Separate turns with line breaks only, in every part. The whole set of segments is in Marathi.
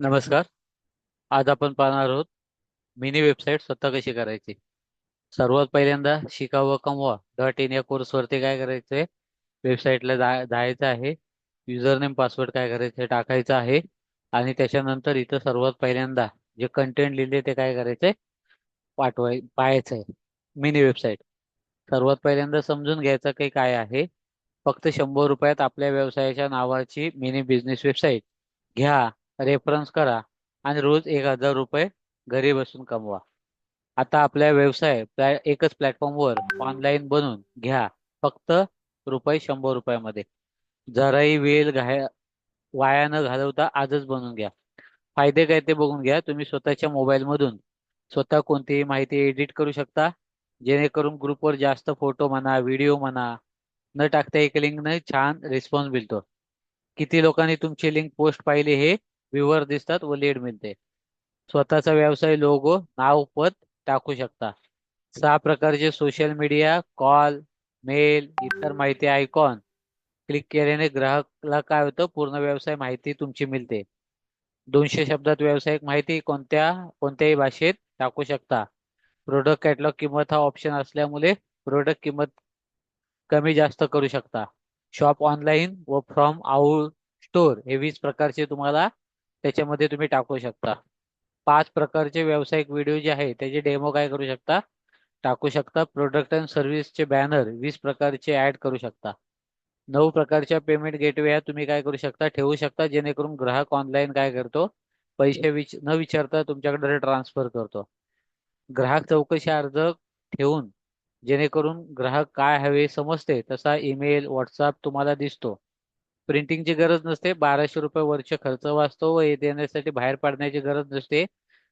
नमस्कार. आज आपण पाहणार आहोत मिनी वेबसाईट स्वतः कशी करायची. सर्वात पहिल्यांदा शिका व कमवा .in या कोर्सवरती काय करायचंय, वेबसाईटला जायचं आहे. युजर नेम पासवर्ड काय करायचं टाकायचं आहे. आणि त्याच्यानंतर इथं सर्वात पहिल्यांदा जे कंटेंट लिहिले ते काय करायचंय, पाहायचंय. मिनी वेबसाईट सर्वात पहिल्यांदा समजून घ्यायचं की काय आहे. फक्त 100 रुपयात आपल्या व्यवसायाच्या नावाची मिनी बिझनेस वेबसाईट घ्या, रेफरन्स करा आणि रोज 1,000 रुपये घरी बसून कमवा. आता आपल्या एकच प्लॅटफॉर्मवर ऑनलाईन बनवून घ्या, फक्त रुपये 100 रुपयामध्ये. जराही वाया न घालवता आजच बनवून घ्या. फायदे काय ते बघून घ्या. तुम्ही स्वतःच्या मोबाईल मधून स्वतः कोणतीही माहिती एडिट करू शकता, जेणेकरून ग्रुपवर जास्त फोटो म्हणा, व्हिडिओ म्हणा, न टाकता एक लिंक न छान रिस्पॉन्स मिळतो. किती लोकांनी तुमची लिंक पोस्ट पाहिली हे व्ह्यूवर दिसतात व लीड मिळते. स्वतःचा व्यवसाय लोगो, नाव, पद टाकू शकता. 6 प्रकारचे सोशल मीडिया, कॉल, मेल, इतर माहिती आयकॉन क्लिक केल्याने ग्राहकाला काय होतं, पूर्ण व्यवसाय माहिती तुमची मिळते. 200 शब्दात व्यावसायिक माहिती कोणत्याही भाषेत टाकू शकता. प्रोडक्ट कॅटलॉग किंमत हा ऑप्शन असल्यामुळे प्रोडक्ट किंमत कमी जास्त करू शकता. शॉप ऑनलाईन व फ्रॉम आउट स्टोर हे 20 प्रकारचे तुम्हाला त्याच्यामध्ये तुम्ही टाकू शकता. 5 प्रकारचे व्यावसायिक व्हिडिओ जे आहे त्याचे डेमो काय करू शकता, टाकू शकता. प्रोडक्ट अँड सर्व्हिसचे बॅनर 20 प्रकारचे ऍड करू शकता. 9 प्रकारच्या पेमेंट गेटवे तुम्ही काय करू शकता, ठेवू शकता, जेणेकरून ग्राहक ऑनलाईन काय करतो, न विचारता तुमच्याकडे ट्रान्सफर करतो. ग्राहक चौकशी अर्ज ठेवून, जेणेकरून ग्राहक काय हवे समजते तसा ईमेल, व्हॉट्सअप तुम्हाला दिसतो. प्रिंटिंगची गरज नसते. 1,200 रुपये वरचे खर्च वाचतो व येथे येण्यासाठी बाहेर पडण्याची गरज नसते.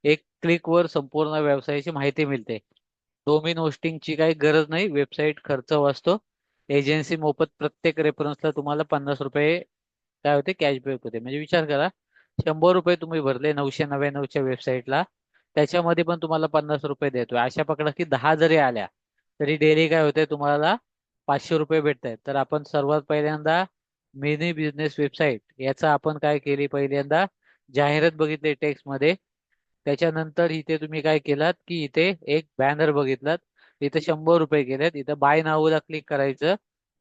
एक क्लिक वर संपूर्ण व्यवसायाची माहिती मिळते. डोमेन होस्टिंगची काही गरज नाही. वेबसाईट खर्च वाचतो. एजन्सी मोफत, प्रत्येक रेफरन्सला तुम्हाला 50 रुपये काय होते, कॅशबॅक होते. म्हणजे विचार करा, 100 रुपये तुम्ही भरले 999च्या वेबसाईटला, त्याच्यामध्ये पण तुम्हाला 50 रुपये देतोय. अशा पकडा की 10 जरी आल्या तरी डेली काय होते, तुम्हाला 500 रुपये भेटत आहेत. तर आपण सर्वात पहिल्यांदा मिनी बिझनेस वेबसाईट याचा आपण काय केली, पहिल्यांदा जाहिरात बघितली टेक्स्ट मध्ये. त्याच्यानंतर इथे तुम्ही काय केलात की इथे एक बॅनर बघितलात, इथे 100 रुपये केलेत. इथं बाय नाऊला क्लिक करायचं.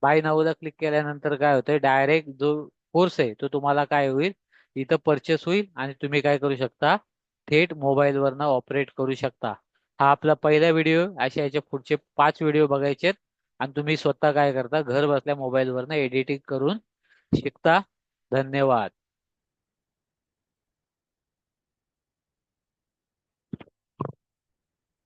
बाय नाऊला क्लिक केल्यानंतर काय होतंय, डायरेक्ट जो कोर्स आहे तो तुम्हाला काय होईल, इथं परचेस होईल आणि तुम्ही काय करू शकता, थेट मोबाईलवरनं ऑपरेट करू शकता. हा आपला पहिला व्हिडिओ. अशा याचे पुढचे 5 व्हिडिओ बघायचे आणि तुम्ही स्वतः काय करता, घर बसल्या मोबाईलवरनं एडिटिंग करून शिकता. धन्यवाद.